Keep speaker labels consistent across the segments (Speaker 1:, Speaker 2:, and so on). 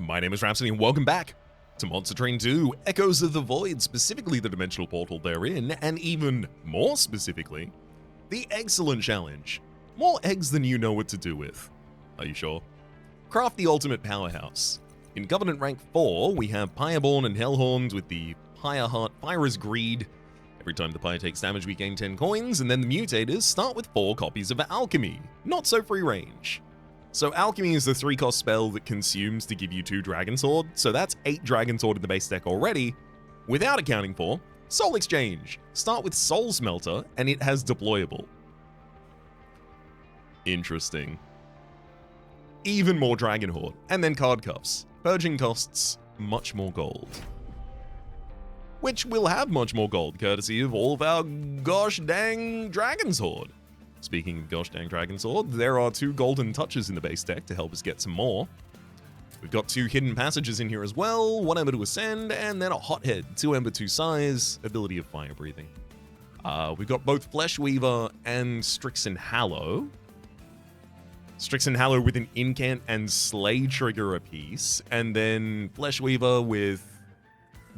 Speaker 1: My name is Rhapsody and welcome back to Monster Train 2, Echoes of the Void, specifically the dimensional portal therein, and even more specifically, the excellent challenge. More eggs than you know what to do with. Are you sure? Craft the ultimate powerhouse. In Covenant rank 4, we have Pyreborn and Hellhorned with the Pyre Heart, Pyre's Greed. Every time the Pyre takes damage, we gain 10 coins, and then the mutators start with 4 copies of Alchemy, not so free range. So Alchemy is the 3-cost spell that consumes to give you 2 Dragon Sword, so that's 8 Dragon Sword in the base deck already, without accounting for Soul Exchange. Start with Soul Smelter, and it has deployable. Interesting. Even more Dragon Horde, and then Card Cuffs. Purging costs much more gold. Which will have much more gold, courtesy of all of our gosh dang Dragon Sword. Speaking of gosh dang Dragon Sword, there are 2 golden touches in the base deck to help us get some more. We've got 2 hidden passages in here as well, 1 Ember to Ascend, and then a Hothead, 2 Ember, 2 Size, ability of Fire Breathing. We've got both Flesh Weaver and Strixen Hallow. Strixen Hallow with an Incant and Slay trigger apiece, and then Flesh Weaver with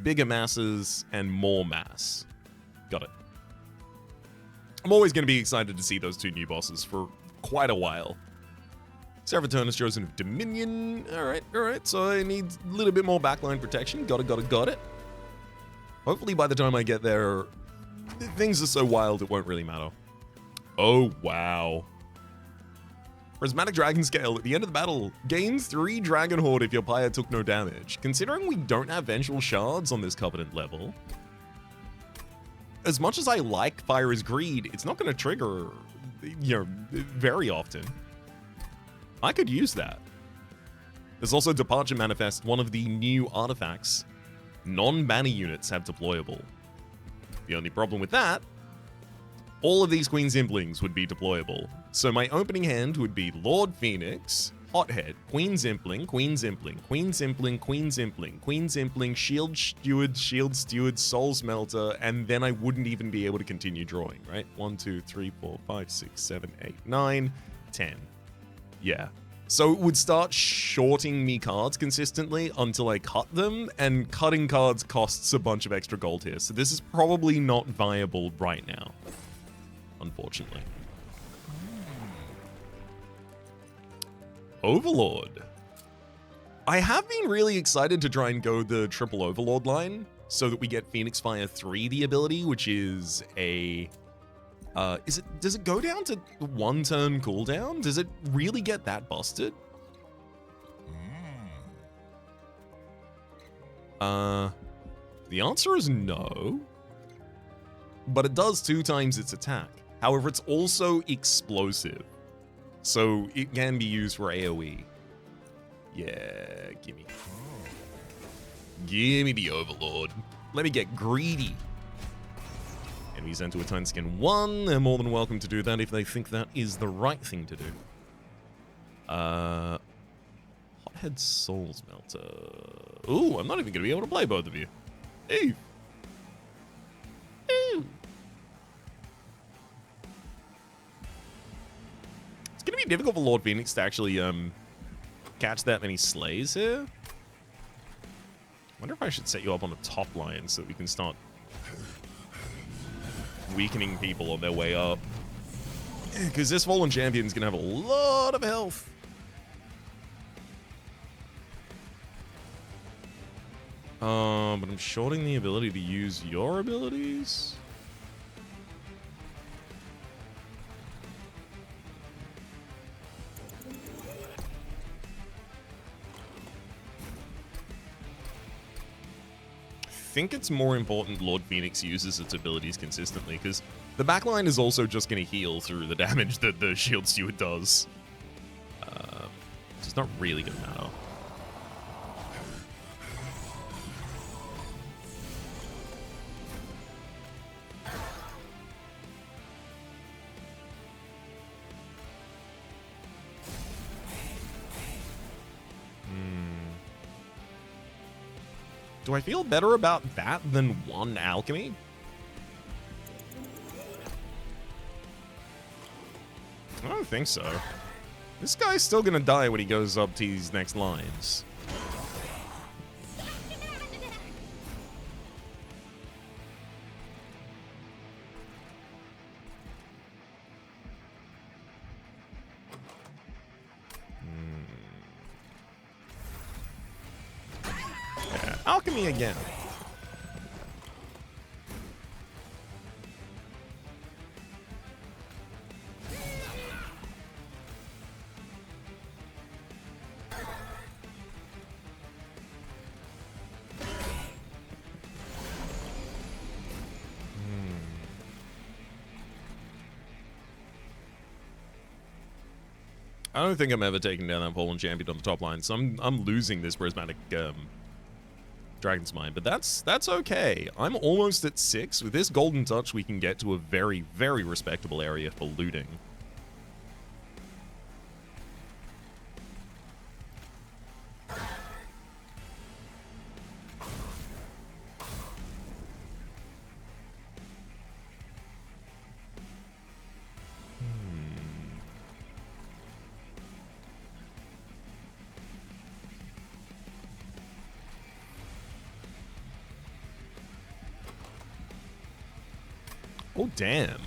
Speaker 1: bigger masses and more mass. Got it. I'm always going to be excited to see those 2 new bosses for quite a while. Seraphiternus Chosen of Dominion. Alright, so I need a little bit more backline protection. Got it. Hopefully by the time I get there, things are so wild it won't really matter. Oh, wow. Prismatic Dragon Scale at the end of the battle. Gain 3 Dragon Horde if your Pyre took no damage. Considering we don't have Vengeful Shards on this Covenant level, as much as I like Pyre's Greed, it's not going to trigger, very often. I could use that. There's also Departure Manifest, one of the new artifacts. Non-banner units have deployable. The only problem with that, all of these Queen Zimplings would be deployable. So my opening hand would be Lord Phoenix, Hothead, Queen Zimpling, Queen Zimpling, Queen Zimpling, Queen Zimpling, Queen Zimpling, Shield Steward, Soul Smelter, and then I wouldn't even be able to continue drawing, right? 1, 2, 3, 4, 5, 6, 7, 8, 9, 10. Yeah. So it would start shorting me cards consistently until I cut them, and cutting cards costs a bunch of extra gold here. So this is probably not viable right now, unfortunately. Overlord. I have been really excited to try and go the triple Overlord line so that we get Phoenix Fire 3, the ability, which is a... does it go down to 1 turn cooldown? Does it really get that busted? The answer is no. But it does 2 times its attack. However, it's also explosive. So it can be used for AoE. Yeah, gimme. Gimme the Overlord. Let me get greedy. Enemies enter a Titan Skin 1. They're more than welcome to do that if they think that is the right thing to do. Hothead Soul Smelter. Ooh, I'm not even going to be able to play both of you. Ooh. Ooh. It's going to be difficult for Lord Phoenix to actually catch that many slays here. I wonder if I should set you up on a top line so that we can start weakening people on their way up. Because this Fallen Champion is going to have a lot of health. But I'm shorting the ability to use your abilities. I think it's more important Lord Phoenix uses its abilities consistently, because the backline is also just going to heal through the damage that the Shield Steward does. It's not really going to matter. Do I feel better about that than 1 Alchemy? I don't think so. This guy's still gonna die when he goes up to these next lines. Alchemy again. I don't think I'm ever taking down that Poland champion on the top line, so I'm losing this prismatic Dragon's Mind, but that's okay. I'm almost at 6. With this Golden Touch, we can get to a very, very respectable area for looting. Oh, damn.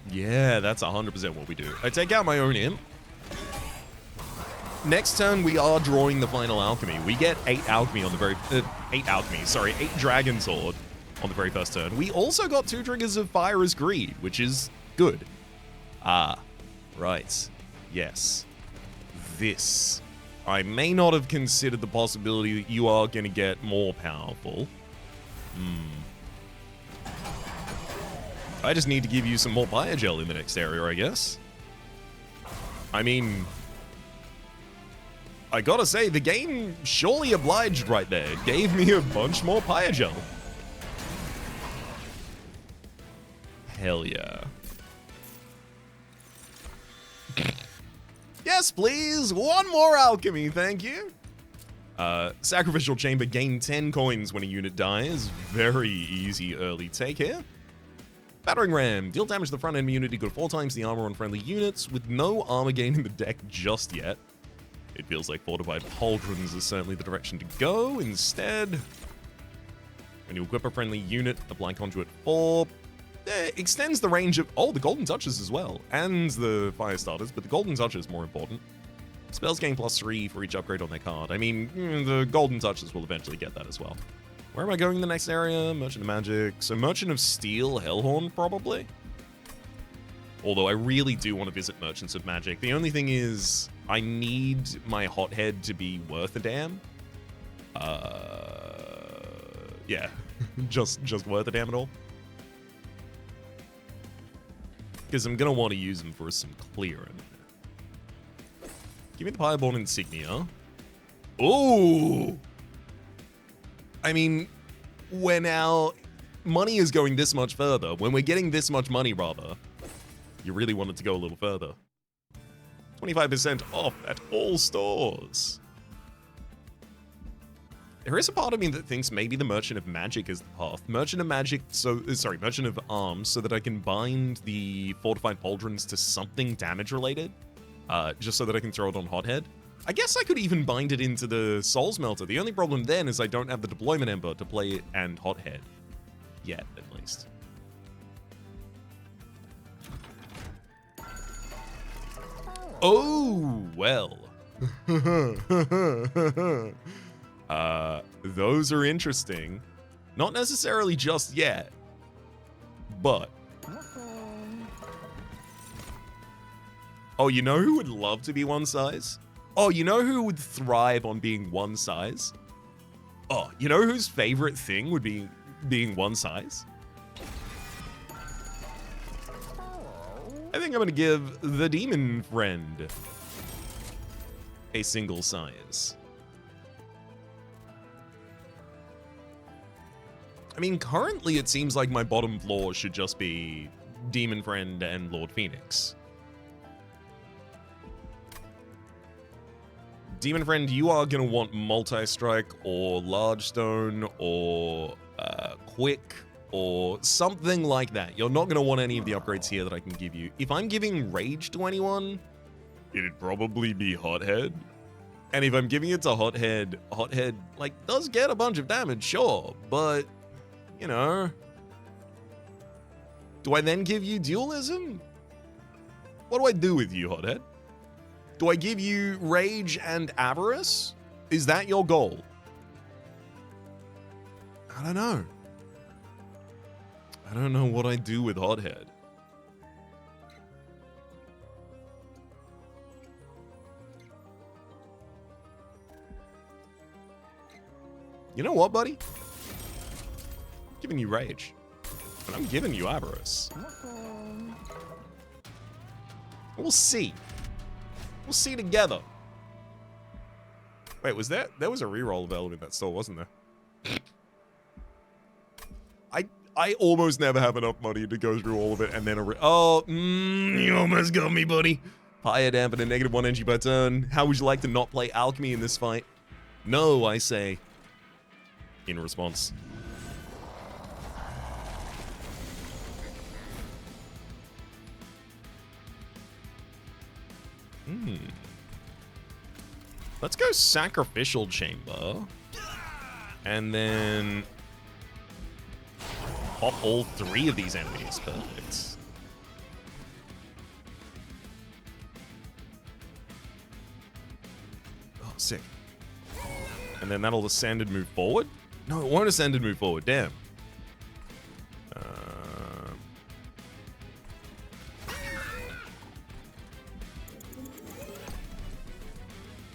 Speaker 1: Yeah, that's 100% what we do. I take out my own imp. Next turn, we are drawing the final alchemy. We get 8 alchemy on the very... 8 alchemy, sorry. 8 dragon sword on the very first turn. We also got 2 triggers of fire as greed, which is good. Ah, right. Yes. This. I may not have considered the possibility that you are going to get more powerful. I just need to give you some more Biogel in the next area, I guess. I mean, I gotta say, the game surely obliged right there. It gave me a bunch more Biogel. Hell yeah. Yes, please. One more alchemy, thank you. Sacrificial Chamber, gain 10 coins when a unit dies. Very easy early take here. Battering Ram, deal damage to the front enemy unit equal to 4 times the armor on friendly units, with no armor gain in the deck just yet. It feels like Fortified Pauldrons is certainly the direction to go. Instead, when you equip a friendly unit, apply Conduit 4. Extends the range of... Oh, the Golden Touches as well, and the Fire Starters, but the Golden Touches more important. Spells gain +3 for each upgrade on their card. I mean, the Golden Touches will eventually get that as well. Where am I going in the next area? Merchant of Magic. So Merchant of Steel, Hellhorn, probably. Although I really do want to visit Merchants of Magic. The only thing is, I need my Hothead to be worth a damn. Yeah. just worth a damn at all. Because I'm going to want to use them for some clearing. Give me the Pireborn Insignia. Ooh! I mean, when our money is going this much further, when we're getting this much money, rather, you really want it to go a little further. 25% off at all stores. There is a part of me that thinks maybe the Merchant of Magic is the path. Merchant of Magic, Merchant of Arms, so that I can bind the Fortified Pauldrons to something damage related, just so that I can throw it on Hothead. I guess I could even bind it into the Soul Smelter. The only problem then is I don't have the Deployment Ember to play it and Hothead. Yet, at least. Oh, well. Those are interesting. Not necessarily just yet, but... Oh, you know who would love to be one size? Oh, you know who would thrive on being one size? Oh, you know whose favorite thing would be being one size? I think I'm going to give the Demon Friend a single size. I mean, currently it seems like my bottom floor should just be Demon Friend and Lord Phoenix. Demon Friend, you are going to want Multi-Strike or Large Stone or Quick or something like that. You're not going to want any of the upgrades here that I can give you. If I'm giving Rage to anyone, it'd probably be Hothead. And if I'm giving it to Hothead, Hothead, like, does get a bunch of damage, sure, but, you know. Do I then give you Dualism? What do I do with you, Hothead? Do I give you Rage and Avarice? Is that your goal? I don't know. I don't know what I do with Hothead. You know what, buddy? I'm giving you rage. And I'm giving you avarice. We'll see. We'll see together. Wait, was there was a reroll available in that store, wasn't there? I almost never have enough money to go through all of it and then you almost got me, buddy. Higher dampen and -1 energy per turn. How would you like to not play Alchemy in this fight? No, I say. In response. Let's go Sacrificial Chamber. And then pop all 3 of these enemies. Perfect. Oh, sick. And then that'll ascend and move forward? No, it won't ascend and move forward. Damn.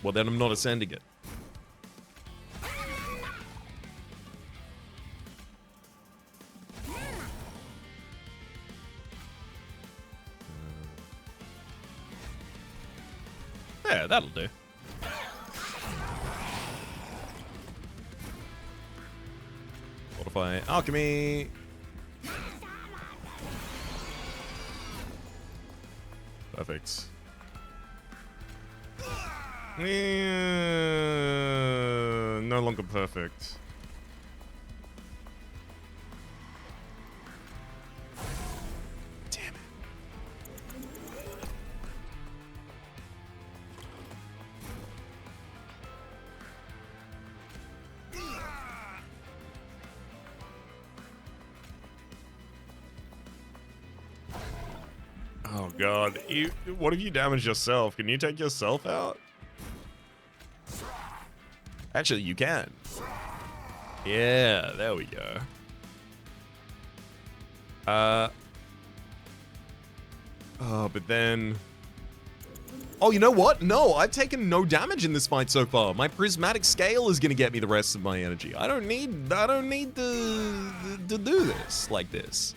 Speaker 1: Well, then I'm not ascending it. Yeah, that'll do. Modify Alchemy. Perfect. No longer perfect. Damn it. Oh god, what if you damage yourself? Can you take yourself out? Actually, you can. Yeah, there we go. Oh, but then... Oh, you know what? No, I've taken no damage in this fight so far. My prismatic scale is gonna get me the rest of my energy. I don't need to do this like this.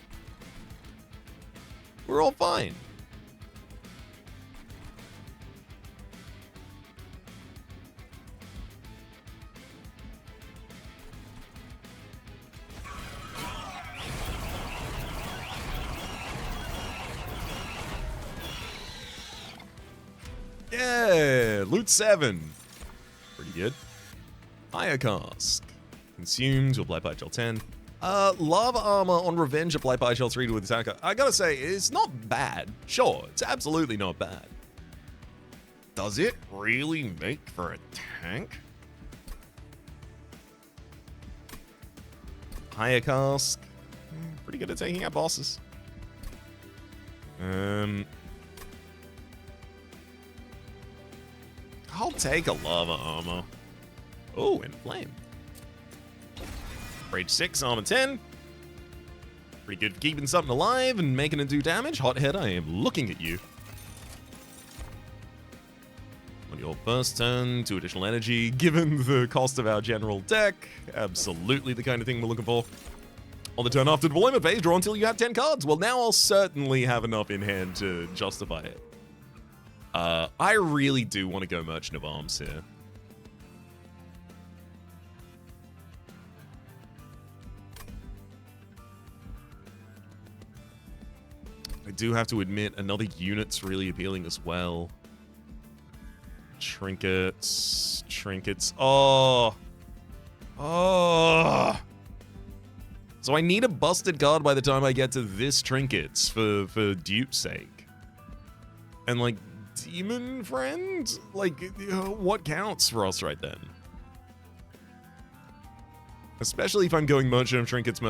Speaker 1: We're all fine. Yeah, loot 7. Pretty good. Fire cask. Consumed to apply Partial 10. Lava armor on revenge, apply Partial 3 to an attacker. I gotta say, it's not bad. Sure, it's absolutely not bad. Does it really make for a tank? Fire cask. Pretty good at taking out bosses. I'll take a lava armor. Oh, and flame. Rage 6, armor 10. Pretty good for keeping something alive and making it do damage. Hothead, I am looking at you. On your first turn, 2 additional energy. Given the cost of our general deck, absolutely the kind of thing we're looking for. On the turn after deployment phase, draw until you have 10 cards. Well, now I'll certainly have enough in hand to justify it. I really do want to go Merchant of Arms here. I do have to admit, another unit's really appealing as well. Trinkets. Oh. So I need a busted card by the time I get to this trinkets for dupe's sake. And like, demon friend? Like, what counts for us right then? Especially if I'm going Merchant of Trinkets,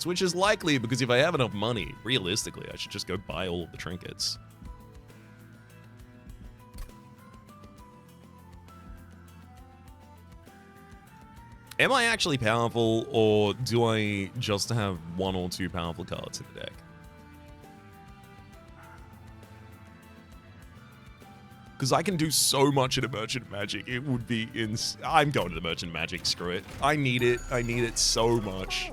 Speaker 1: which is likely because if I have enough money, realistically, I should just go buy all of the trinkets. Am I actually powerful, or do I just have 1 or 2 powerful cards in the deck? Because I can do so much in a Merchant Magic, it would be I'm going to the Merchant Magic, screw it. I need it so much.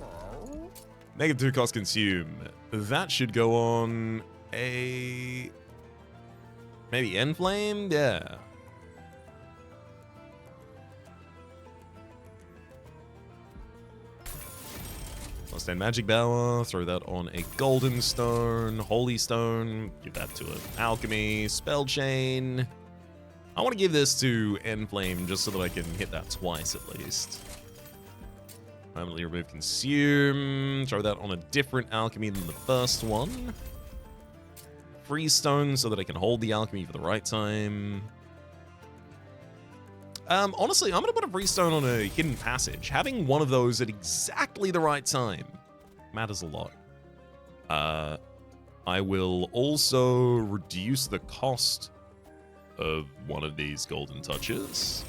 Speaker 1: -2 cost consume. That should go on a... maybe Enflame? Yeah. Plus 10 Magic Power, throw that on a Golden Stone, Holy Stone, give that to an Alchemy, Spell Chain. I want to give this to Enflame just so that I can hit that twice at least. Permanently remove Consume, throw that on a different Alchemy than the first one. Freeze Stone so that I can hold the Alchemy for the right time. Honestly, I'm going to put a Freeze Stone on a Hidden Passage. Having one of those at exactly the right time matters a lot. I will also reduce the cost of one of these Golden Touches.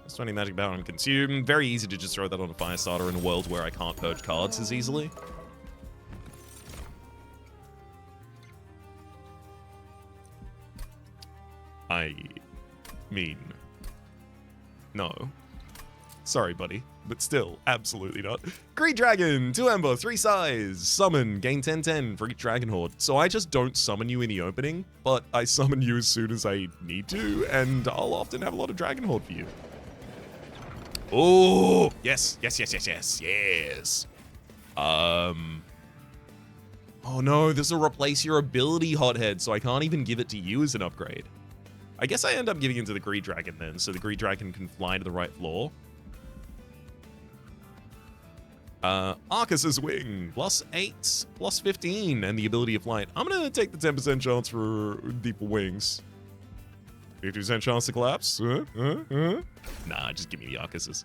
Speaker 1: Plus 20 Magic Power and Consume. Very easy to just throw that on a Firestarter in a world where I can't purge cards as easily. I mean... no. Sorry, buddy. But still, absolutely not. Greed Dragon, 2 Ember, 3 size. Summon, gain 10/10 for each Dragon Horde. So I just don't summon you in the opening, but I summon you as soon as I need to, and I'll often have a lot of Dragon Horde for you. Oh, yes, yes, yes, yes, yes, yes. Oh no, this will replace your ability, Hothead, so I can't even give it to you as an upgrade. I guess I end up giving it to the Greed Dragon then, so the Greed Dragon can fly to the right floor. Arcus's Wing, +8, +15, and the ability of flight. I'm gonna take the 10% chance for Deeper Wings. 50% chance to collapse? Nah, just give me the Arcus's.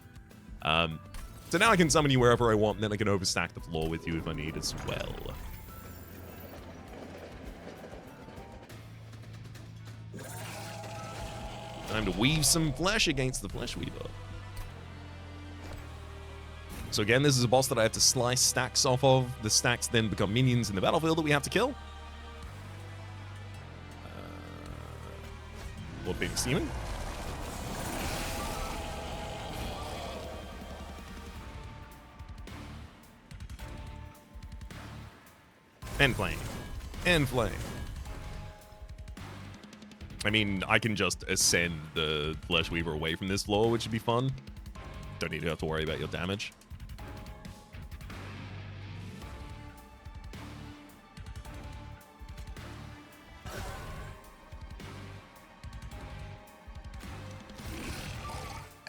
Speaker 1: So now I can summon you wherever I want, and then I can overstack the floor with you if I need as well. Time to weave some flesh against the Flesh Weaver. So again, this is a boss that I have to slice stacks off of. The stacks then become minions in the battlefield that we have to kill. Lord Phoenix Demon. Enflame. Enflame. I mean, I can just ascend the Flesh Weaver away from this floor, which would be fun. Don't need to have to worry about your damage.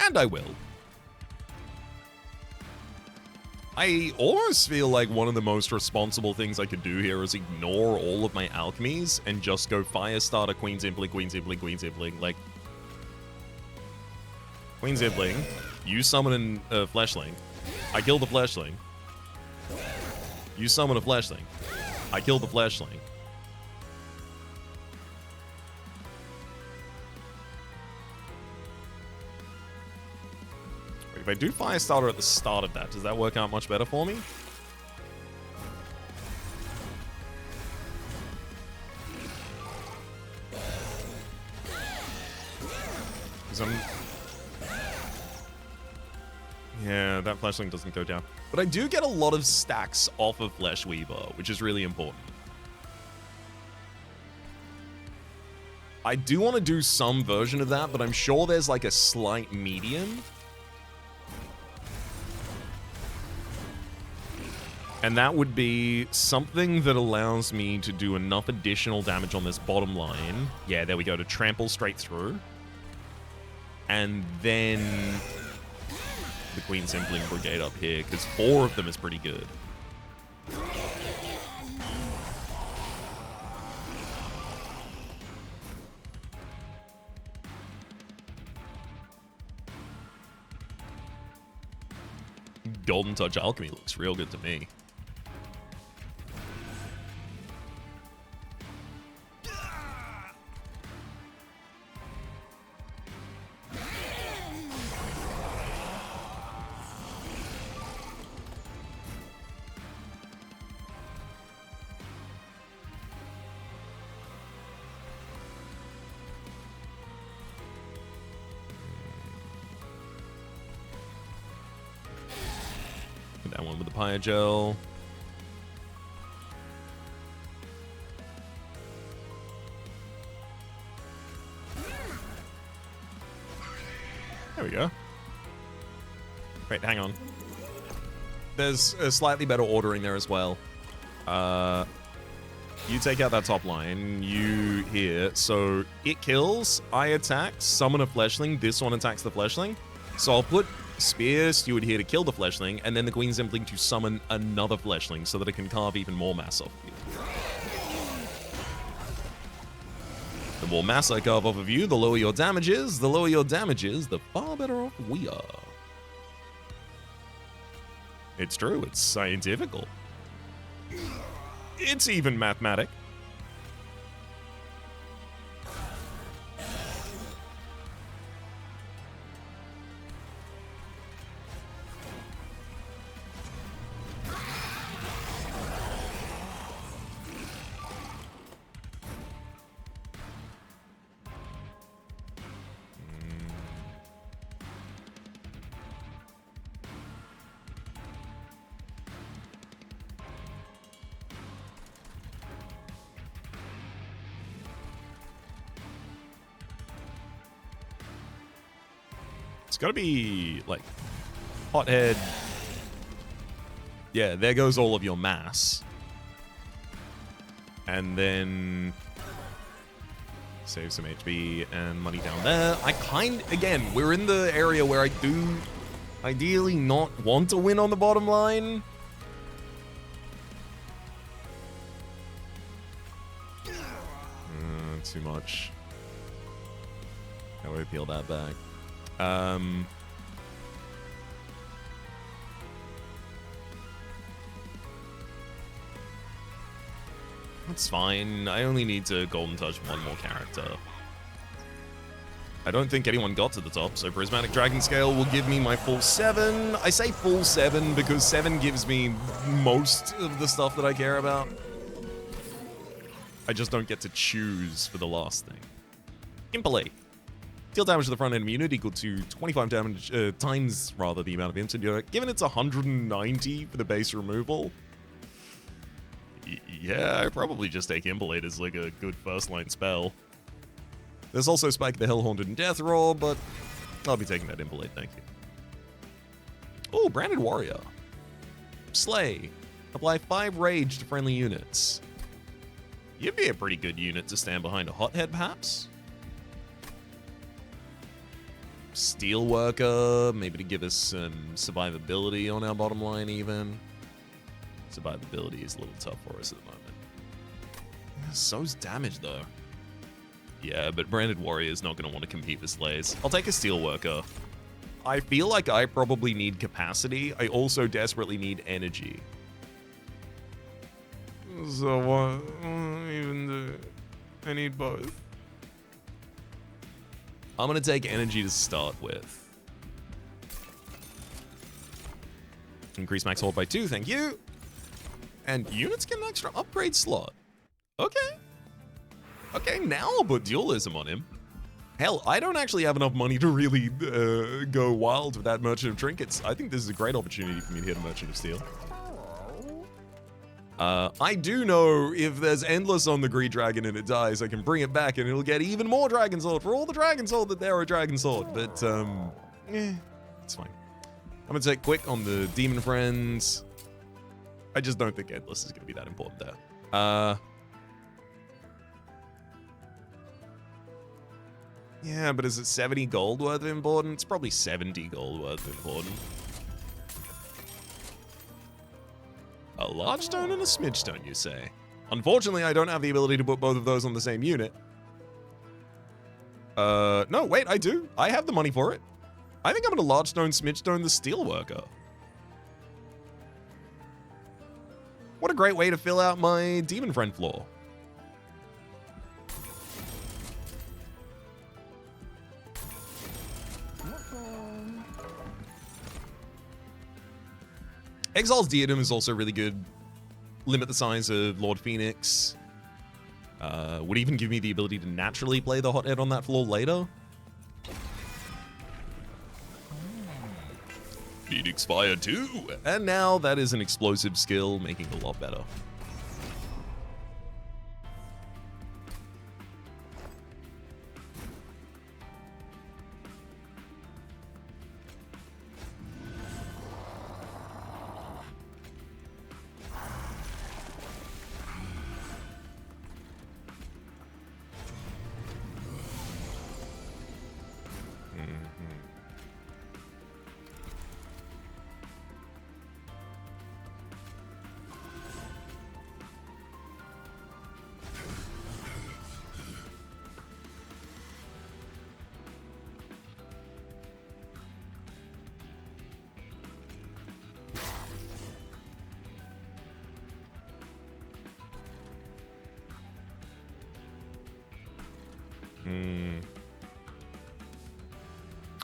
Speaker 1: And I will. I almost feel like one of the most responsible things I could do here is ignore all of my alchemies and just go Firestarter, Queen Zibling, Queen Zibling, Queen Zibling. Like, Queen Zibling, you summon a Fleshling. I kill the Fleshling. You summon a Fleshling. I kill the Fleshling. If I do Firestarter at the start of that, does that work out much better for me? Yeah, that Fleshling doesn't go down. But I do get a lot of stacks off of Flesh Weaver, which is really important. I do want to do some version of that, but I'm sure there's like a slight medium. And that would be something that allows me to do enough additional damage on this bottom line. Yeah, there we go, to trample straight through. And then the Queen Zibling Brigade up here, because 4 of them is pretty good. Golden Touch Alchemy looks real good to me. that one with the Pyogel. There we go. Wait, hang on. There's a slightly better ordering there as well. You take out that top line, you here, so it kills, I attack, summon a fleshling, this one attacks the fleshling. So I'll put Spear Steward here to kill the fleshling, and then the Queen's Impling to summon another fleshling so that it can carve even more mass off of you. The more mass I carve off of you, the lower your damage is. The lower your damage is, the far better off we are. It's true, it's scientifical. It's even mathematic. It's gotta be, like, Hothead. Yeah, there goes all of your mass. And then save some HP and money down there. Again, we're in the area where I do ideally not want to win on the bottom line. Too much. How do I peel that back? That's fine. I only need to golden touch one more character. I don't think anyone got to the top, so Prismatic Dragon Scale will give me my full 7. I say full 7 because 7 gives me most of the stuff that I care about. I just don't get to choose for the last thing. Impale. Deal damage to the front enemy unit equal to 25 damage times rather the amount of instant unit. Given it's 190 for the base removal. Yeah, I probably just take Impalade as like a good first line spell. There's also Spike the Hellhaunted and Death Roar, but I'll be taking that Impalade, thank you. Oh, Branded Warrior. Slay. Apply 5 rage to friendly units. You'd be a pretty good unit to stand behind a Hothead, perhaps? Steelworker, maybe to give us some survivability on our bottom line even. Survivability is a little tough for us at the moment. So's damage though. Yeah, but Branded Warrior is not going to want to compete with Slays. I'll take a Steelworker. I feel like I probably need capacity. I also desperately need energy. So what? Even do I need both. I'm going to take energy to start with. Increase max hold by 2, thank you. And units get an extra upgrade slot. Okay. Okay, now I'll put dualism on him. Hell, I don't actually have enough money to really go wild with that Merchant of Trinkets. I think this is a great opportunity for me to hit a Merchant of Steel. I do know if there's Endless on the Greed Dragon and it dies, I can bring it back and it'll get even more Dragon Sword for all the Dragon Sword that there are Dragon Sword. But, it's fine. I'm gonna take quick on the Demon Friends. I just don't think Endless is gonna be that important there. Yeah, but is it 70 gold worth of important? It's probably 70 gold worth of important. A large stone and a smidge stone, you say? Unfortunately, I don't have the ability to put both of those on the same unit. No, wait, I do. I have the money for it. I think I'm gonna large stone, smidge stone the Steelworker. What a great way to fill out my Demon Friend floor. Exile's Diadem is also really good. Limit the size of Lord Phoenix. Would even give me the ability to naturally play the Hothead on that floor later. Phoenix Fire 2. And now that is an explosive skill, making it a lot better.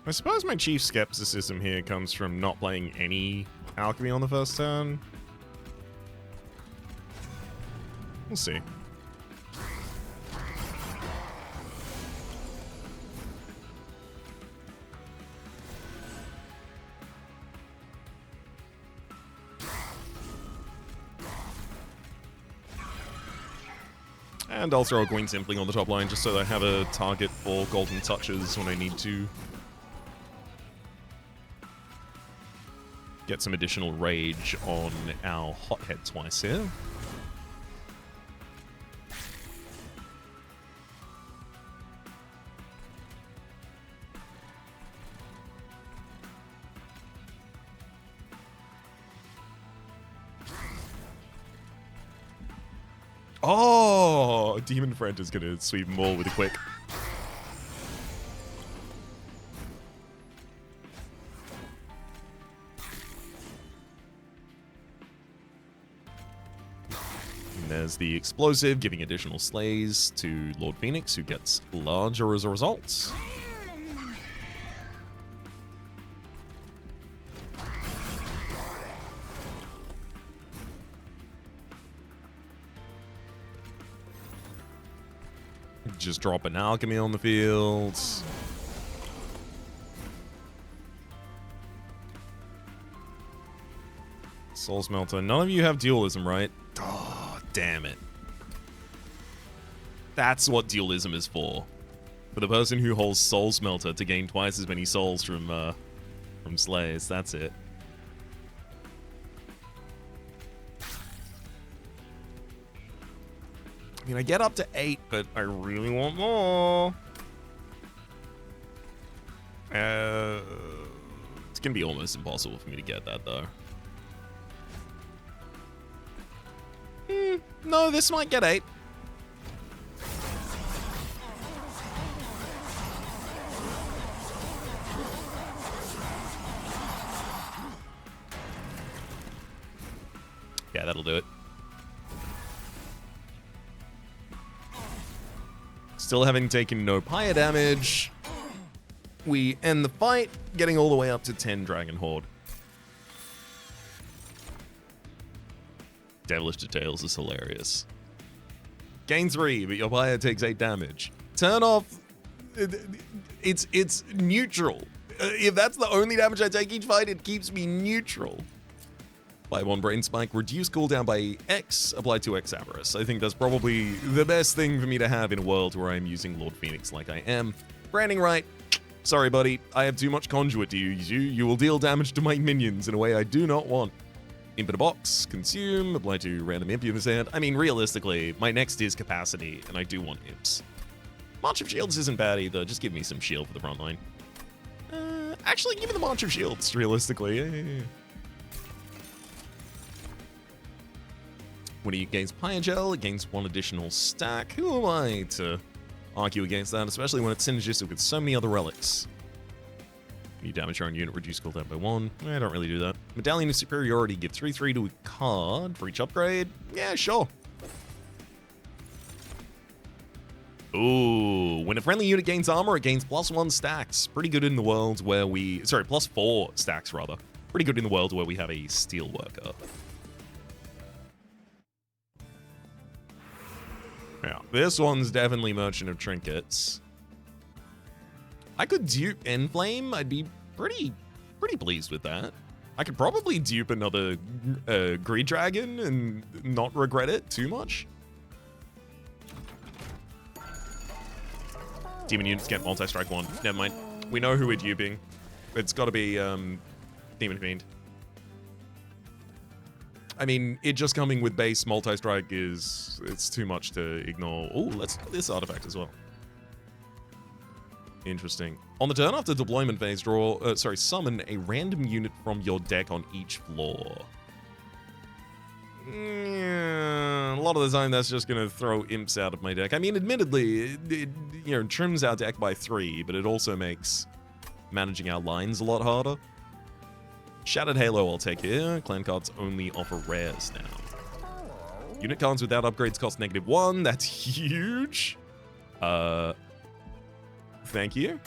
Speaker 1: I suppose my chief skepticism here comes from not playing any Alchemy on the first turn. We'll see. And I'll throw a Queen Simpling on the top line just so that I have a target for golden touches when I need to. Get some additional rage on our hothead twice here. Oh, Demon Friend is gonna sweep them all with a quick. There's the explosive, giving additional slays to Lord Phoenix, who gets larger as a result. Just drop an Alchemy on the field. Soul Smelter. None of you have dualism, right? Oh, damn it. That's what dualism is for. For the person who holds Soul Smelter to gain twice as many souls from slays. That's it. I mean, I get up to 8, but I really want more. It's gonna be almost impossible for me to get that, though. No, this might get 8. Yeah, that'll do it. Still having taken no pyre damage, we end the fight, getting all the way up to 10 Dragon Horde. Devilish Details is hilarious. Gain 3, but your pyre takes 8 damage. Turn off... It's neutral. If that's the only damage I take each fight, it keeps me neutral. Buy 1 Brain Spike, reduce cooldown by X, apply 2X Avarice. I think that's probably the best thing for me to have in a world where I'm using Lord Phoenix like I am. Branding right. Sorry, buddy. I have too much conduit to use you. You will deal damage to my minions in a way I do not want. Imp in a box, consume, apply to random imp you have hand. I mean, realistically, my next is capacity, and I do want imps. March of Shields isn't bad either. Just give me some shield for the front line. Actually, give me the March of Shields, realistically. Yeah. When he gains Pyre Gel, it gains 1 additional stack. Who am I to argue against that, especially when it's synergistic with so many other relics? You damage your own unit, reduce cooldown by 1. I don't really do that. Medallion of Superiority, give 3/3 to a card for each upgrade. Yeah, sure. Ooh, when a friendly unit gains armor, it gains +1 stacks. Pretty good in the world where we... Sorry, +4 stacks, rather. Pretty good in the world where we have a steel worker. Yeah, this one's definitely Merchant of Trinkets. I could dupe Enflame. I'd be pretty pleased with that. I could probably dupe another Greed Dragon and not regret it too much. Demon units get multi-strike 1. Never mind. We know who we're duping. It's got to be Demon Fiend. I mean, it just coming with base multi-strike it's too much to ignore. Oh, let's look at this artifact as well. Interesting. On the turn after deployment phase, summon a random unit from your deck on each floor. Yeah, a lot of the time that's just going to throw imps out of my deck. I mean, admittedly, it trims our deck by 3, but it also makes managing our lines a lot harder. Shattered Halo I'll take here. Clan cards only offer rares now. Unit cards without upgrades cost -1. That's huge. Thank you.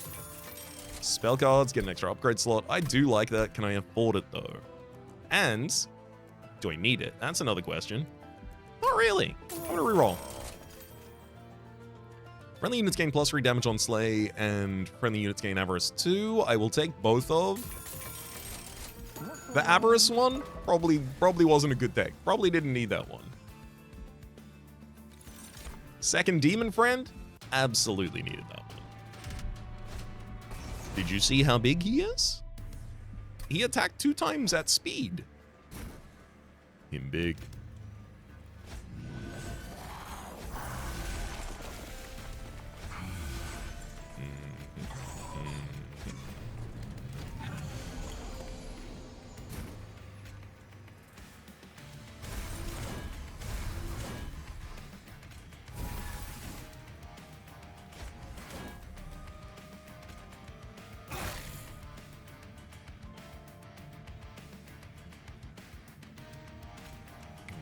Speaker 1: Spell cards get an extra upgrade slot. I do like that. Can I afford it though? And do I need it? That's another question. Not really. I'm gonna reroll. Friendly units gain +3 damage on Slay, and friendly units gain Avarice 2. I will take both of. The Avarice one probably wasn't a good deck. Probably didn't need that one. Second Demon Friend? Absolutely needed that one. Did you see how big he is? He attacked 2 times at speed. Him big.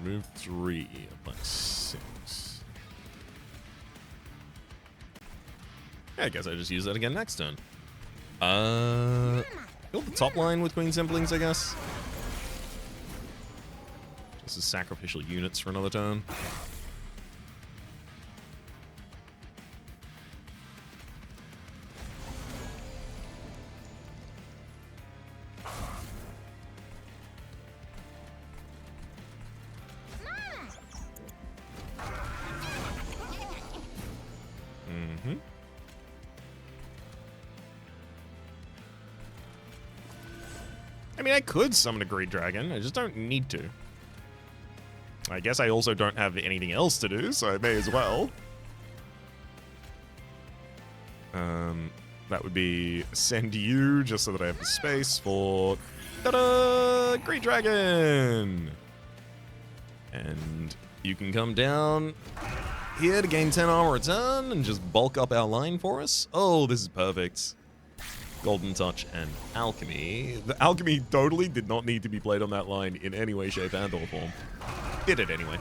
Speaker 1: Move 3 by 6. Yeah, I guess I just use that again next turn. Build the top line with Queen Simplings, I guess. This is sacrificial units for another turn. I mean, I could summon a Greed Dragon. I just don't need to. I guess I also don't have anything else to do, so I may as well. That would be send you, just so that I have the space for... Ta-da! Greed Dragon! And you can come down here to gain 10 armor a turn and just bulk up our line for us. Oh, this is perfect. Golden Touch and Alchemy. The Alchemy totally did not need to be played on that line in any way, shape, and or form. Did it anyway.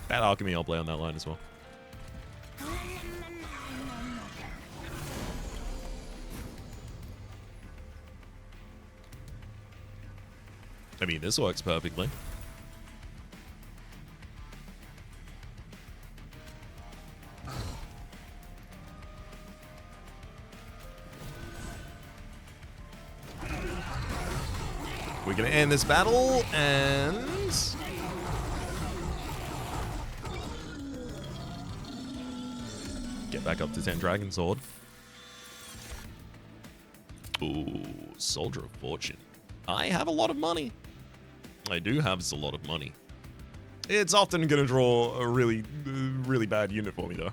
Speaker 1: That Alchemy I'll play on that line as well. I mean, this works perfectly. We're going to end this battle and... get back up to 10 Dragon Sword. Ooh, Soldier of Fortune. I have a lot of money. I do have a lot of money. It's often going to draw a really bad unit for me, though.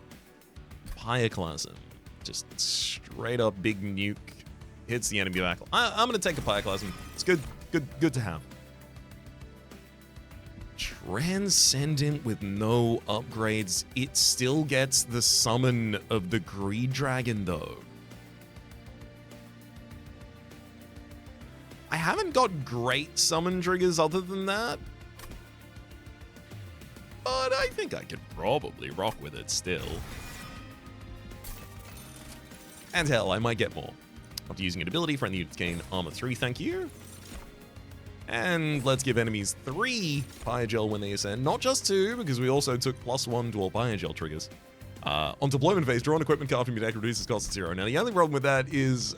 Speaker 1: Pyroclasm. Just straight up big nuke. Hits the enemy back. I'm going to take a Pyroclasm. It's good to have. Transcendent with no upgrades. It still gets the summon of the Greed Dragon, though. I haven't got great summon triggers other than that. But I think I could probably rock with it still. And hell, I might get more. After using an ability, friendly units gain armor 3, thank you. And let's give enemies 3 Pyogel when they ascend. Not just 2, because we also took +1 to all Pyogel triggers. On deployment phase, draw an equipment card from your deck, reduces cost to 0. Now, the only problem with that is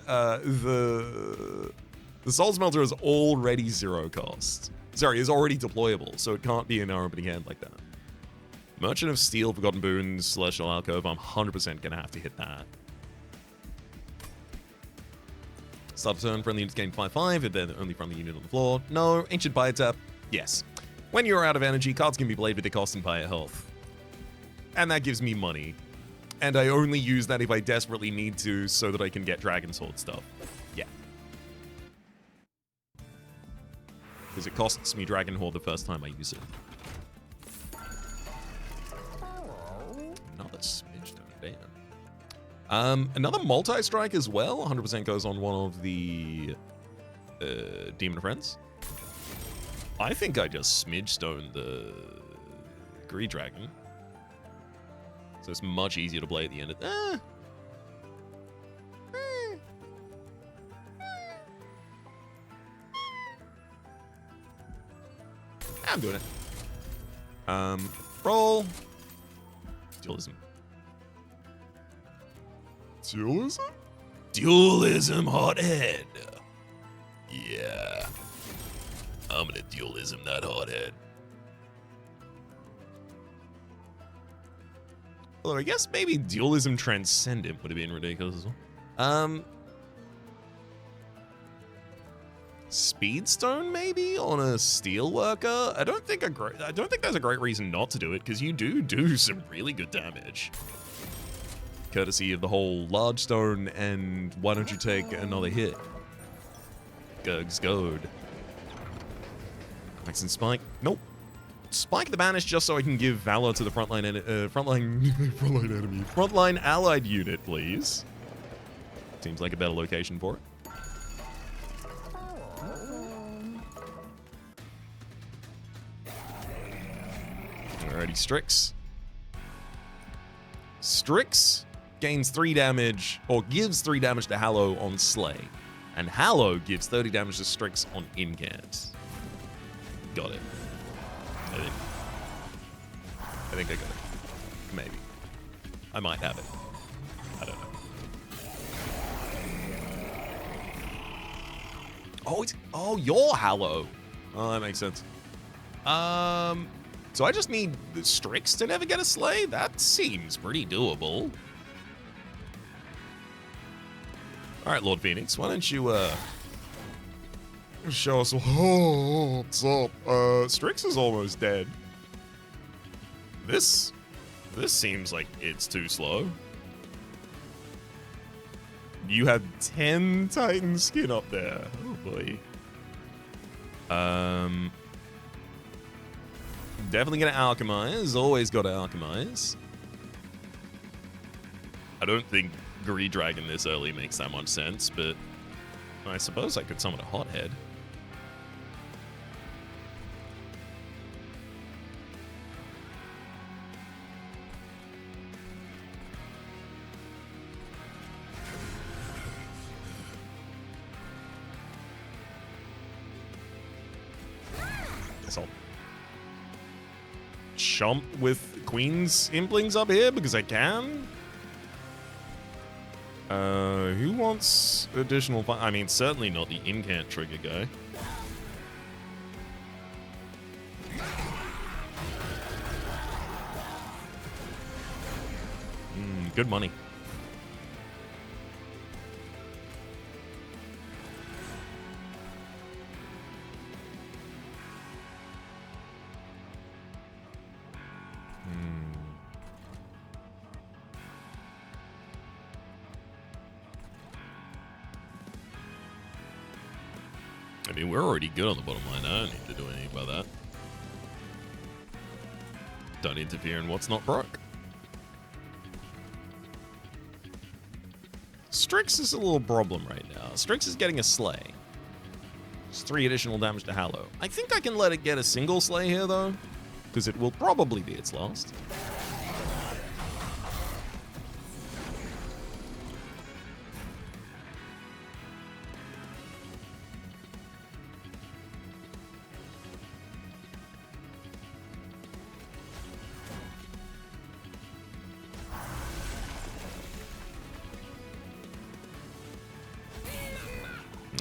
Speaker 1: The Soul Smelter is already 0 cost. Sorry, is already deployable, so it can't be in our opening hand like that. Merchant of Steel, Forgotten Boons, Celestial Alcove, I'm 100% gonna have to hit that. Start a turn, friendly units gain 5/5, and then only friendly unit on the floor. No, Ancient Pyre Tap, yes. When you're out of energy, cards can be played with their cost and Pyre health. And that gives me money. And I only use that if I desperately need to, so that I can get Dragon Sword stuff. Yeah. Because it costs me Dragon Horde the first time I use it. Another smidge, damn. Another multi-strike as well. 100% goes on one of the Demon Friends. I think I just smidge stoned the Greed Dragon. So it's much easier to play at the end of... I'm doing it. Roll. Dualism. Dualism? Dualism, hothead. Yeah. I'm gonna dualism that hothead. Although I guess maybe Dualism Transcendent would have been ridiculous as well. Speedstone maybe on a Steelworker? I don't think there's a great reason not to do it, because you do some really good damage. Courtesy of the whole large stone, and why don't you take another hit? Gurg's Goad. Maxon Spike? Nope. Spike the Banish just so I can give Valor to the frontline allied unit, please. Seems like a better location for it. Alrighty, Strix. Strix gains 3 damage, or gives 3 damage to Hallow on Slay. And Hallow gives 30 damage to Strix on Incant. Got it. I think I got it. Maybe. I might have it. I don't know. Oh, you're Hallow. Oh, that makes sense. So I just need Strix to never get a Slay? That seems pretty doable. Alright, Lord Phoenix, why don't you, show us what's up. Strix is almost dead. This seems like it's too slow. You have 10 Titan skin up there. Oh boy. Definitely gonna alchemize. Always gotta alchemize. I don't think Greed Dragon this early makes that much sense, but I suppose I could summon a Hothead. Guess I'll chomp with Queen's Implings up here because I can. Who wants additional I mean, certainly not the Incant trigger guy. Good money. I mean, we're already good on the bottom line. I don't need to do anything about that. Don't interfere in what's not broke. Strix is a little problem right now. Strix is getting a Slay. It's 3 additional damage to Hallow. I think I can let it get a single Slay here, though, because it will probably be its last.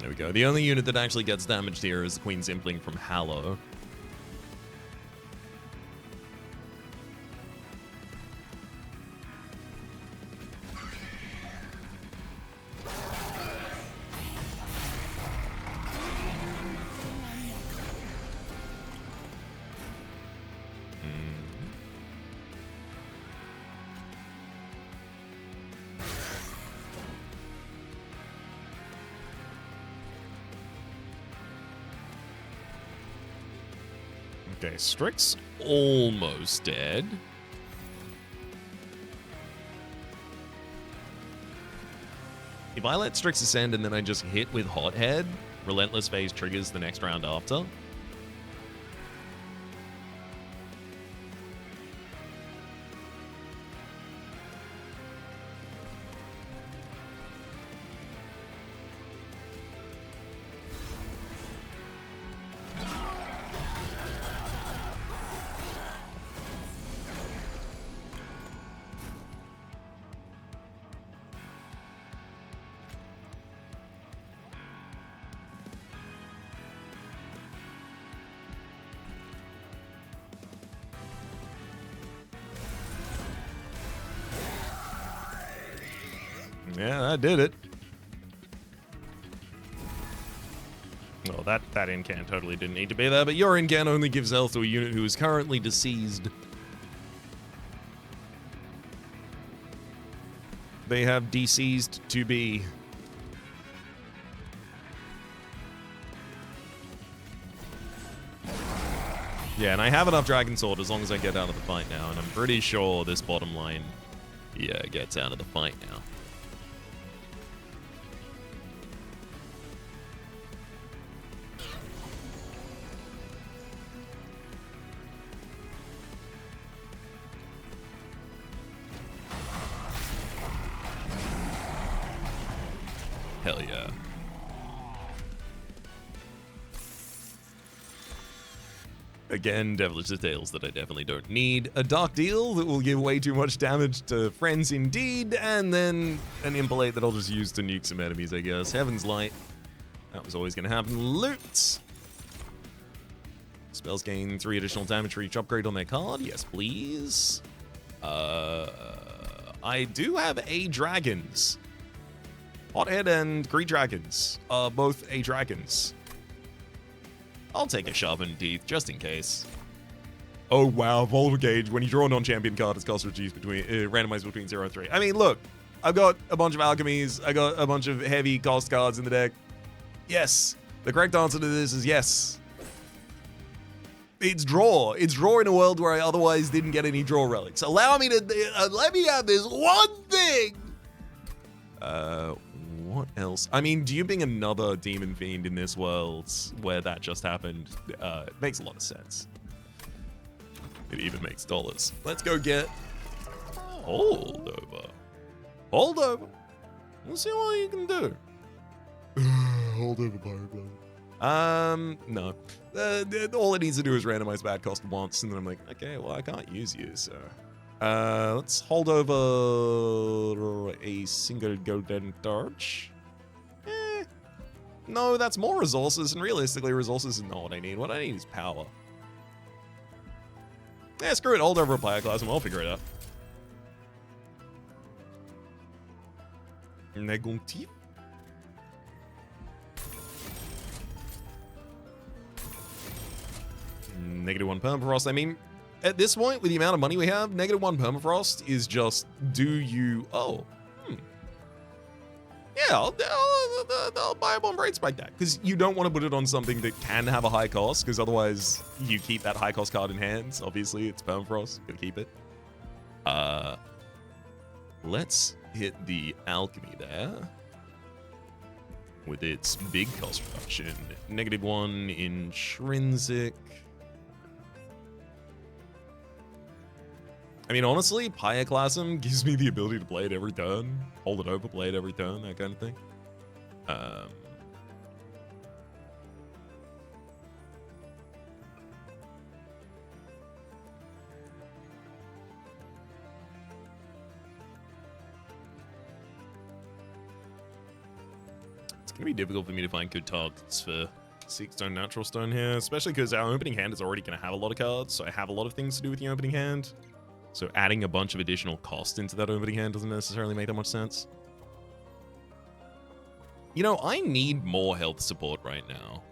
Speaker 1: There we go. The only unit that actually gets damaged here is the Queen's Impling from Hallow. Okay, Strix's almost dead. If I let Strix ascend and then I just hit with Hothead, Relentless Phase triggers the next round after. Yeah, that did it. Well, that incant totally didn't need to be there, but your incant only gives health to a unit who is currently deceased. They have deceased to be. Yeah, and I have enough Dragon Sword as long as I get out of the fight now, and I'm pretty sure this bottom line, yeah, gets out of the fight now. Hell yeah. Again, Devilish Details that I definitely don't need. A Dark Deal that will give way too much damage to friends indeed, and then an Impalate that I'll just use to nuke some enemies, I guess. Heaven's Light. That was always going to happen. Loot! Spells gain 3 additional damage for each upgrade on their card. Yes, please. I do have A dragons. Hothead and Greed Dragons are both A dragons. I'll take a Sharpened Teeth, just in case. Oh wow, Volver Gauge. When you draw a non-champion card, its cost reduced between, randomized between 0 and 3. I mean, look, I've got a bunch of Alchemies. I got a bunch of heavy cost cards in the deck. Yes, the correct answer to this is yes. It's draw. It's draw in a world where I otherwise didn't get any draw relics. Allow me to, let me have this one thing. What else? I mean, duping another Demon Fiend in this world where that just happened, it makes a lot of sense. It even makes dollars. Let's go get Holdover. Holdover. We'll see what you can do. Holdover Pyroblast. No. All it needs to do is randomize bad cost once, and then I'm like, okay, well, I can't use you, so. Let's hold over a single golden torch. No, that's more resources, and realistically, resources is not what I need. What I need is power. Yeah, screw it, hold over a player class, and we'll figure it out. Negatif. -1 permafrost. I mean, at this point, with the amount of money we have, -1 permafrost is just, do you... Oh. Yeah, I'll buy a Bomb Braid Spike deck, because you don't want to put it on something that can have a high cost, because otherwise you keep that high cost card in hands. Obviously, it's permafrost. Gotta keep it. Let's hit the Alchemy there. With its big cost reduction. -1 intrinsic. I mean, honestly, Pyroclasm gives me the ability to play it every turn. Hold it over, play it every turn, that kind of thing. Let's going to be difficult for me to find good targets for Seek Stone, Natural Stone here, especially because our opening hand is already going to have a lot of cards, so I have a lot of things to do with the opening hand. So adding a bunch of additional cost into that opening hand doesn't necessarily make that much sense. You know, I need more health support right now.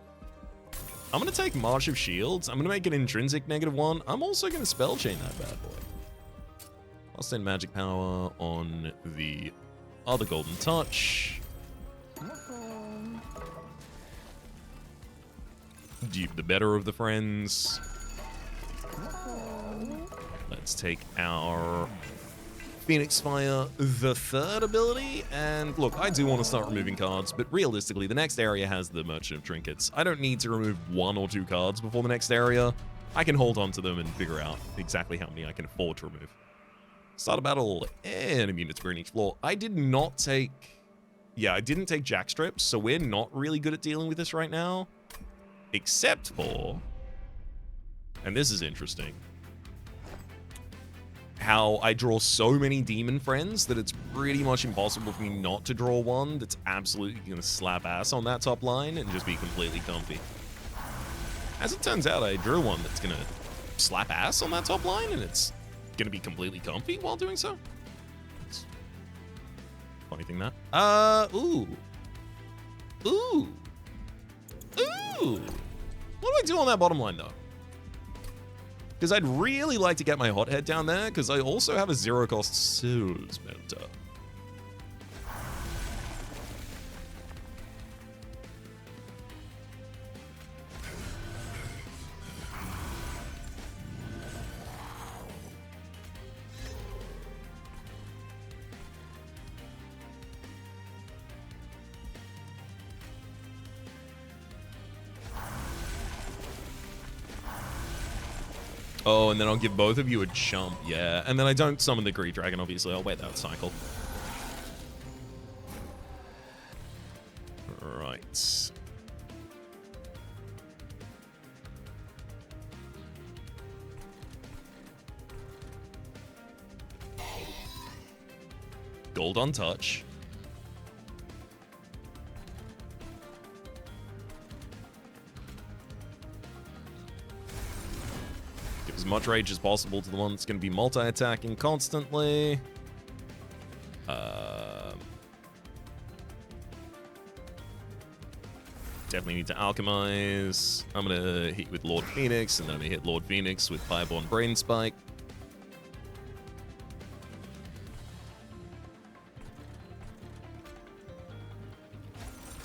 Speaker 1: I'm going to take March of Shields. I'm going to make an intrinsic -1. I'm also going to Spell Chain that bad boy. I'll send Magic Power on the other Golden Touch. Dupe the better of the friends. Let's take our Phoenix Fire, the third ability. And look, I do want to start removing cards, but realistically, the next area has the Merchant of Trinkets. I don't need to remove 1 or 2 cards before the next area. I can hold on to them and figure out exactly how many I can afford to remove. Start a battle, enemy units burn each floor. I did not take... Yeah, I didn't take Jackstrips, so we're not really good at dealing with this right now. Except for... And this is interesting. How I draw so many demon friends that it's pretty much impossible for me not to draw one that's absolutely going to slap ass on that top line and just be completely comfy. As it turns out, I drew one that's going to slap ass on that top line and it's going to be completely comfy while doing so. It's funny thing that. Ooh. Ooh. Ooh. What do I do on that bottom line, though? Because I'd really like to get my Hothead down there, because I also have a 0-cost Soul Smelter. Oh, and then I'll give both of you a jump, yeah. And then I don't summon the Greed Dragon, obviously. I'll wait that cycle. Right. Gold on touch. As much rage as possible to the one that's going to be multi-attacking constantly. Definitely need to alchemize. I'm going to hit with Lord Phoenix, and then I'm going to hit Lord Phoenix with Fireborn Brain Spike.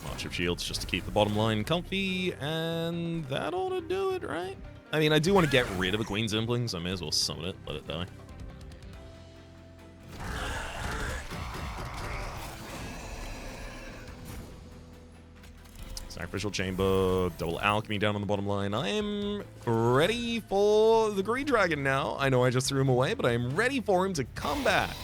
Speaker 1: March of Shields just to keep the bottom line comfy, and that ought to do it, right? I mean, I do want to get rid of a Queen's Inkling, so I may as well summon it, let it die. Sacrificial Chamber, double Alchemy down on the bottom line. I am ready for the Greed Dragon now. I know I just threw him away, but I am ready for him to come back.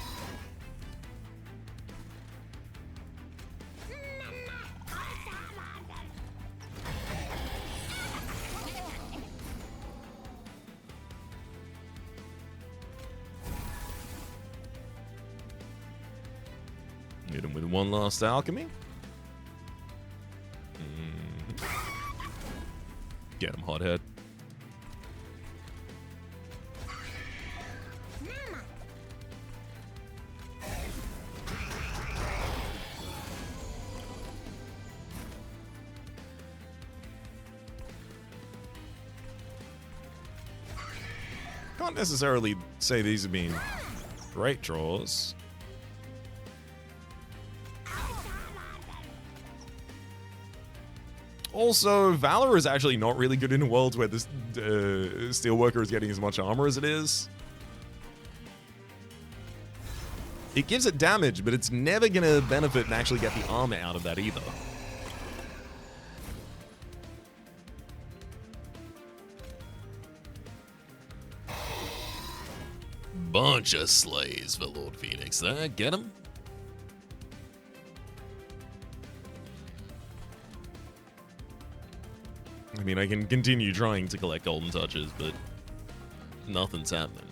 Speaker 1: Hit him with one last Alchemy. Get him, Hothead. Can't necessarily say these have been great draws. Also, Valor is actually not really good in a world where this Steelworker is getting as much armor as it is. It gives it damage, but it's never going to benefit and actually get the armor out of that either. Bunch of slays for Lord Phoenix there. Get him? I mean, I can continue trying to collect golden touches, but nothing's happening.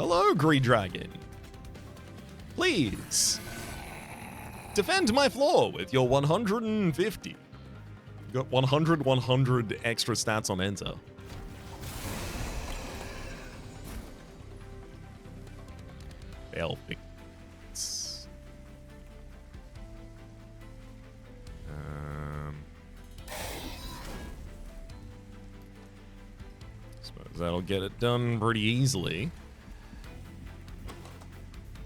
Speaker 1: Hello, Green Dragon. Please. Defend my floor with your 150. You got 100 extra stats on enter. Elfic. Suppose that'll get it done pretty easily.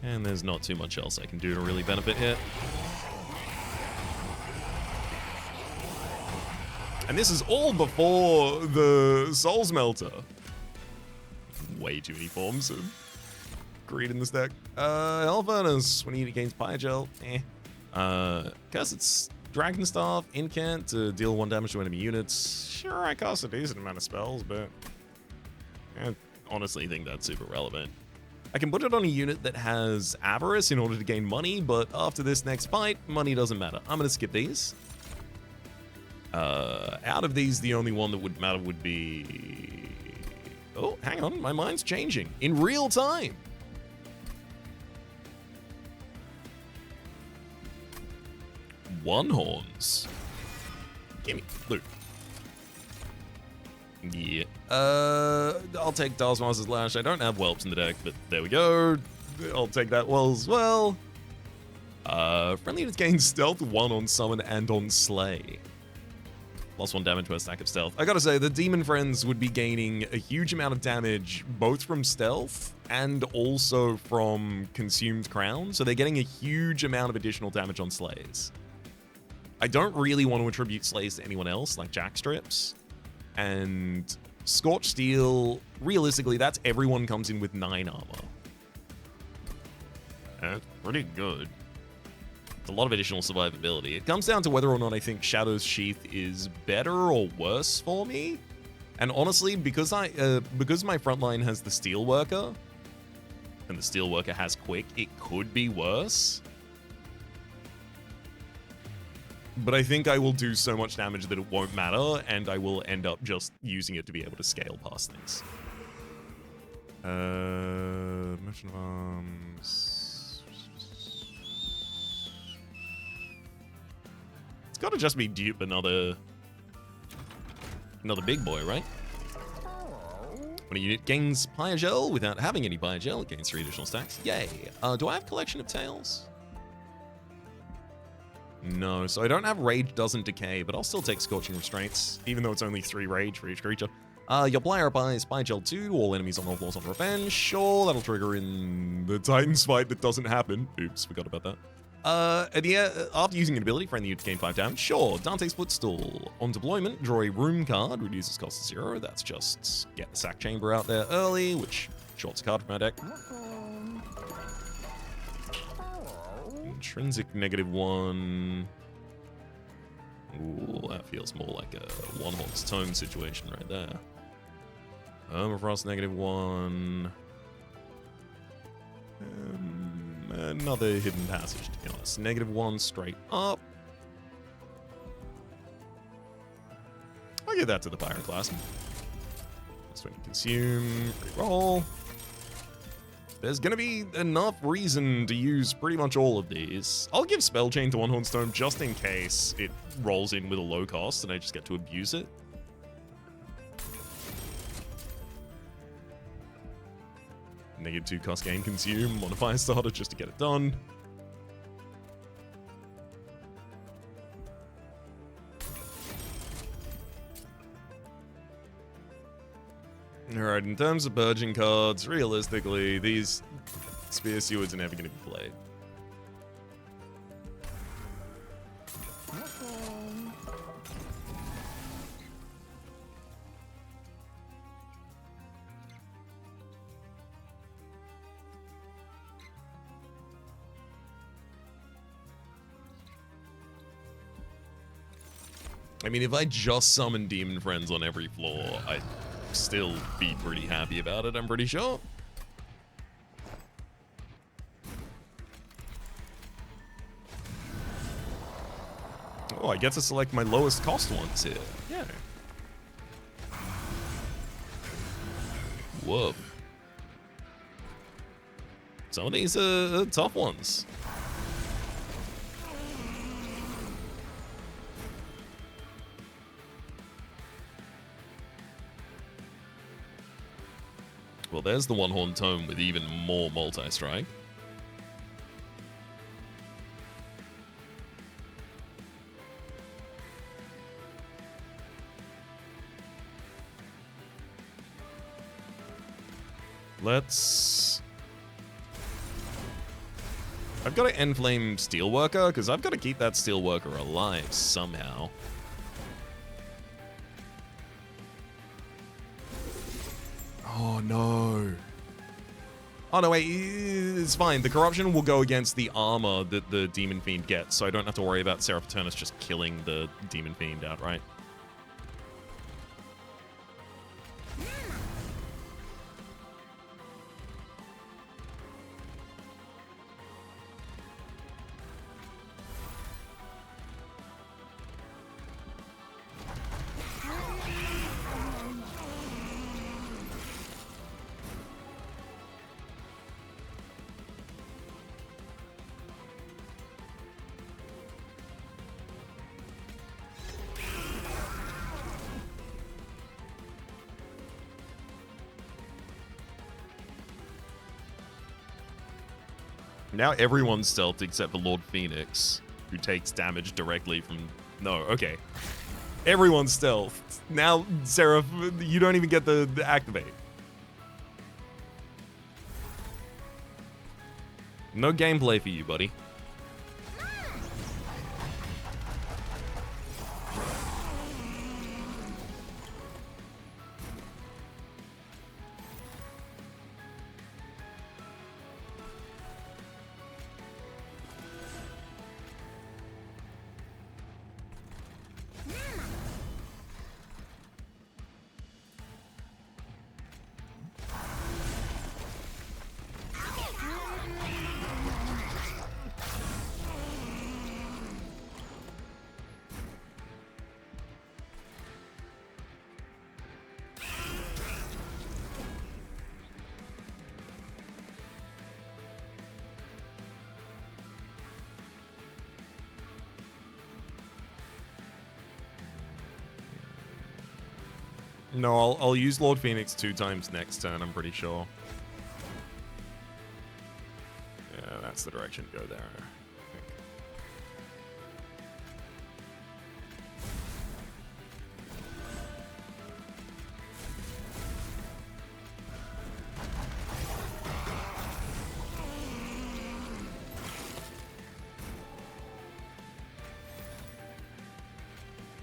Speaker 1: And there's not too much else I can do to really benefit here. And this is all before the Soul Smelter. Way too many forms of greed in this deck. Hell Furnace, when you gains Pyogel, Cursed's Dragon Staff, Incant to deal 1 damage to enemy units. Sure, I cast a decent amount of spells, but I honestly think that's super relevant. I can put it on a unit that has Avarice in order to gain money, but after this next fight, money doesn't matter. I'm going to skip these. Out of these, the only one that would matter would be... Oh, hang on, my mind's changing. In real time! One Horns. Gimme, loot. Yeah. I'll take Taskmaster's Lash. I don't have Whelps in the deck, but there we go. I'll take that well as well. Friendly units gain Stealth 1 on Summon and on Slay. Plus 1 damage per stack of Stealth. I gotta say, the Demon Friends would be gaining a huge amount of damage, both from Stealth and also from Consumed Crown. So they're getting a huge amount of additional damage on Slays. I don't really want to attribute Slays to anyone else, like Jackstrips. And Scorched Steel, realistically, that's everyone comes in with 9 armor. That's pretty good. It's a lot of additional survivability. It comes down to whether or not I think Shadow's Sheath is better or worse for me. And honestly, because my front line has the Steelworker, and the Steelworker has Quick, it could be worse. But I think I will do so much damage that it won't matter, and I will end up just using it to be able to scale past things. Merchant of Arms... It's gotta just be dupe another big boy, right? When a unit gains Pyogel without having any Pyogel, it gains 3 additional stacks. Yay. Do I have Collection of Tails? No, so I don't have Rage doesn't decay, but I'll still take Scorching Restraints, even though it's only 3 Rage for each creature. Your Blyer buys Pyogel 2, all enemies on all floors on Revenge. Sure, that'll trigger in the Titans fight that doesn't happen. Oops, forgot about that. After using an ability, friendly units gain 5 damage. Sure, Dante's Footstool. On deployment, draw a room card, reduces cost to 0. That's just get the Sack Chamber out there early, which shorts a card from our deck. Intrinsic -1. Ooh, that feels more like a One Horn's Tome situation right there. Permafrost -1. Another Hidden Passage, to be honest. -1 straight up. I'll give that to the Pyroclast. That's when you consume, re-roll. There's gonna be enough reason to use pretty much all of these. I'll give Spell Chain to One Horn's Tome just in case it rolls in with a low cost and I just get to abuse it. -2 cost gain consume, modify starter just to get it done. Alright, in terms of purging cards, realistically, these Spear Stewards are never going to be played. I mean, if I just summon Demon Friends on every floor, I'd still be pretty happy about it, I'm pretty sure. Oh, I get to select my lowest cost ones here. Yeah. Whoa. Some of these are tough ones. Well, there's the one-horn tome with even more multi-strike. Let's... I've got to Enflame Steelworker, because I've got to keep that Steelworker alive somehow. Oh, no. Oh, no, wait. It's fine. The Corruption will go against the armor that the Demon Fiend gets, so I don't have to worry about Seraphiturnus just killing the Demon Fiend outright. Now everyone's stealthed except for Lord Phoenix, who takes damage directly from... No, okay. Everyone's stealthed. Now, Seraph, you don't even get the activate. No gameplay for you, buddy. No, I'll use Lord Phoenix 2 times next turn, I'm pretty sure. Yeah, that's the direction to go there, I think.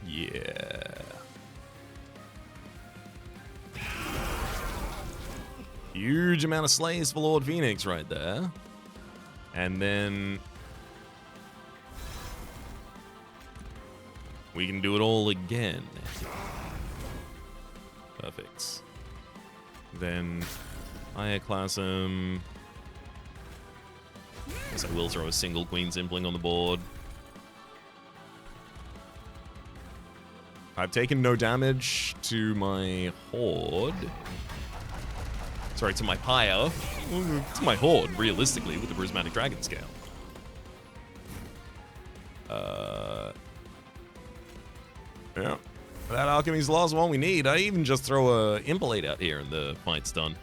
Speaker 1: Yeah. Huge amount of slays for Lord Phoenix right there. And then we can do it all again. Perfect. Then Ioclasm. Guess I will throw a single Queen's Impling on the board. I've taken no damage to my Horde. Sorry, to my Pyre. To my Horde, realistically, with the Prismatic Dragon Scale. Yeah. That Alchemy's the last one we need. I even just throw a Impalade out here and the fight's done.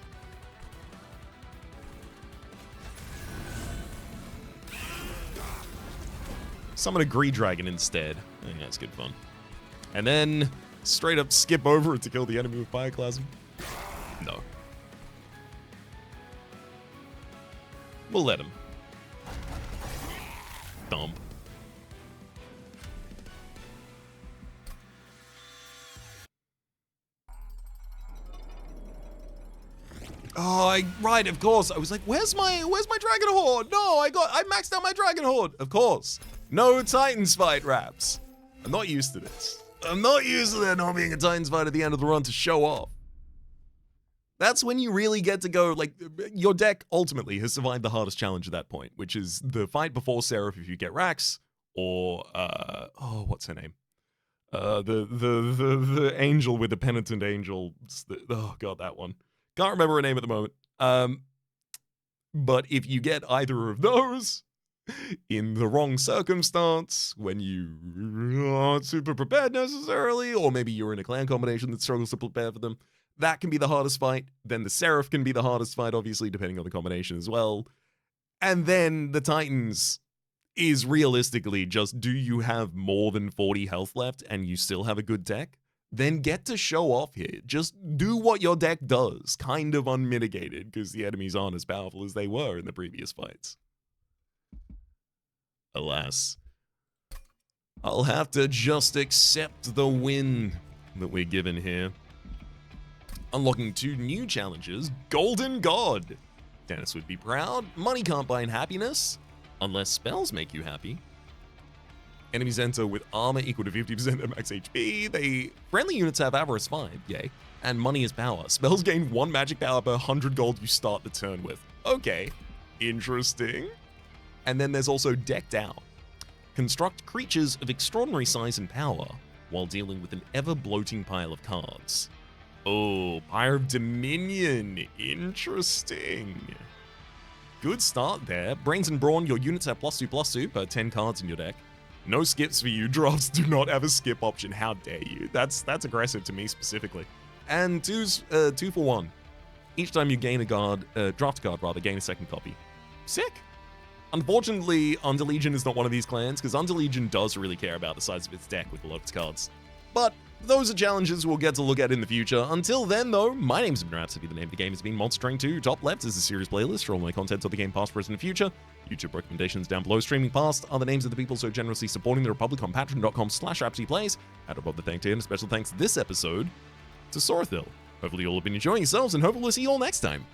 Speaker 1: Summon a Greed Dragon instead. I think that's good fun. And then straight up skip over it to kill the enemy with Pyroclasm. No. We'll let him. Dump. Oh, right, of course. I was like, where's my Dragon Horde? No, I maxed out my Dragon Horde. Of course. No Titans fight, Raps. I'm not used to this. I'm not used to there not being a Titans fight at the end of the run to show off. That's when you really get to go, like, your deck ultimately has survived the hardest challenge at that point, which is the fight before Seraph if you get Rax, or, oh, what's her name? The angel with the penitent angel. Oh, God, that one. Can't remember her name at the moment. But if you get either of those in the wrong circumstance, when you aren't super prepared necessarily, or maybe you're in a clan combination that struggles to prepare for them, that can be the hardest fight. Then the Seraph can be the hardest fight, obviously, depending on the combination as well. And then the Titans is realistically just, do you have more than 40 health left and you still have a good deck? Then get to show off here. Just do what your deck does, kind of unmitigated, because the enemies aren't as powerful as they were in the previous fights. Alas, I'll have to just accept the win that we're given here. Unlocking 2 new challenges, Golden God. Dennis would be proud. Money can't buy happiness, unless spells make you happy. Enemies enter with armor equal to 50% of max HP. Friendly units have avarice 5, yay. And money is power. Spells gain 1 magic power per 100 gold you start the turn with. Okay, interesting. And then there's also Decked Out. Construct creatures of extraordinary size and power while dealing with an ever-bloating pile of cards. Oh, Pyre of Dominion. Interesting. Good start there. Brains and Brawn, your units have +2/+2 per 10 cards in your deck. No skips for you. Drafts do not have a skip option. How dare you? That's aggressive to me specifically. And 2 for 1. Each time you gain a card, draft a card rather, gain a second copy. Sick. Unfortunately, Underlegion is not one of these clans, because Underlegion does really care about the size of its deck with a lot of its cards. But those are challenges we'll get to look at in the future. Until then, though, my name's been Rhapsody. The name of the game has been Monster Train 2. Top left is a series playlist for all my content of the game past, present, and future. YouTube recommendations down below. Streaming past are the names of the people so generously supporting the Republic on patreon.com/RhapsodyPlays. At above the thank you, and a special thanks this episode to Sorthil. Hopefully you all have been enjoying yourselves, and hopefully we'll see you all next time.